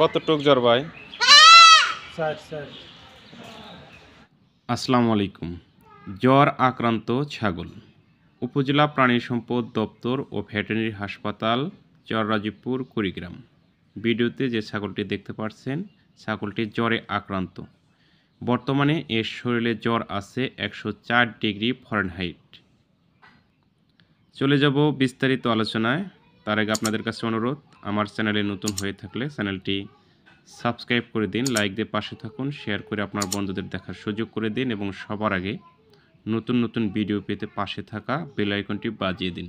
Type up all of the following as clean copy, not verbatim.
কতটুক জ্বর ভাই? আসসালামু আলাইকুম। জ্বর আক্রান্ত ছাগল। উপজেলা প্রাণী সম্পদ দপ্তর ও ভেটেরিনারি হাসপাতাল, চররাজীবপুর, কুড়িগ্রাম। ভিডিওতে যে ছাগলটি দেখতে পাচ্ছেন, ছাগলটি জ্বরে আক্রান্ত। বর্তমানে এর শরীরে জ্বর আছে 104 ডিগ্রি ফারেনহাইট। চলে যাব বিস্তারিত আলোচনায়। তার আগে আপনাদের কাছে অনুরোধ, আমার চ্যানেলে নতুন হয়ে থাকলে চ্যানেলটি সাবস্ক্রাইব করে দিন, লাইক দিয়ে পাশে থাকুন, শেয়ার করে আপনার বন্ধুদের দেখার সুযোগ করে দিন এবং সবার আগে নতুন নতুন ভিডিও পেতে পাশে থাকা বেল আইকনটি বাজিয়ে দিন।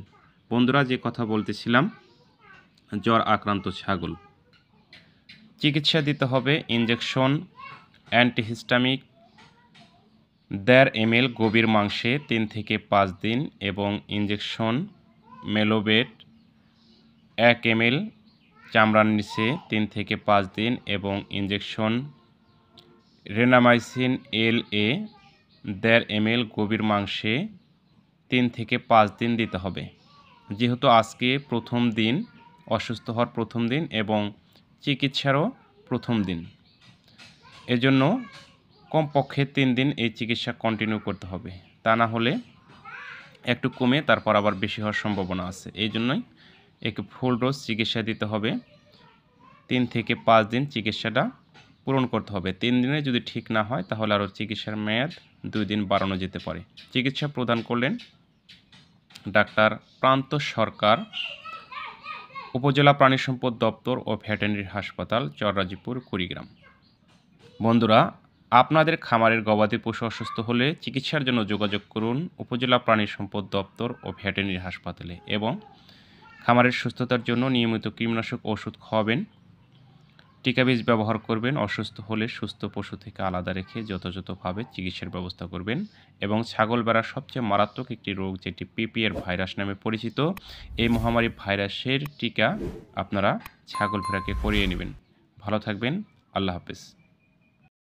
বন্ধুরা, যে কথা বলতেছিলাম, জ্বর আক্রান্ত ছাগল চিকিৎসা দিতে হবে ইনজেকশন অ্যান্টিহিস্টামিক 1.5 ml গভীর মাংসে 3 থেকে 5 দিন এবং ইনজেকশন মেলোবেট 1 ml চামড়ার নিচে 3 থেকে 5 দিন এবং ইনজেকশন রেনামাইসিন LA 1.5 ml গভীর মাংসে 3 থেকে 5 দিন দিতে হবে। যেহেতু আজকে প্রথম দিন, অসুস্থ হওয়ার প্রথম দিন এবং চিকিৎসারও প্রথম দিন, এজন্য কমপক্ষে 3 দিন এই চিকিৎসা কন্টিনিউ করতে হবে। তা না হলে একটু কমে তারপর আবার বেশি হওয়ার সম্ভাবনা আছে। এই জন্যই একটু ফুল ডোজ চিকিৎসা দিতে হবে। 3 থেকে 5 দিন চিকিৎসাটা পূরণ করতে হবে। 3 দিনে যদি ঠিক না হয় তাহলে আরও চিকিৎসার মেয়াদ 2 দিন বাড়ানো যেতে পারে। চিকিৎসা প্রদান করলেন ডাক্তার প্রান্ত সরকার, উপজেলা প্রাণী সম্পদ দপ্তর ও ভেটেরিনারি হাসপাতাল, চররাজীবপুর, কুড়িগ্রাম। বন্ধুরা, আপনাদের খামারের গবাদি পশু অসুস্থ হলে চিকিৎসার জন্য যোগাযোগ করুন উপজেলা প্রাণী সম্পদ দপ্তর ও ভেটেরিনারি হাসপাতালে এবং খামারের সুস্থতার জন্য নিয়মিত কীটনাশক ওষুধ খাওয়াবেন, টিকা বীজ ব্যবহার করবেন। অসুস্থ হলে সুস্থ পশু থেকে আলাদা রেখে যথাযথভাবে চিকিৎসার ব্যবস্থা করবেন এবং ছাগল ভেড়ার সবচেয়ে মারাত্মক একটি রোগ যেটি পিপিআর ভাইরাস নামে পরিচিত, এই মহামারী ভাইরাসের টিকা আপনারা ছাগল ভেড়াকে করিয়ে নেবেন। ভালো থাকবেন। আল্লাহ হাফেজ।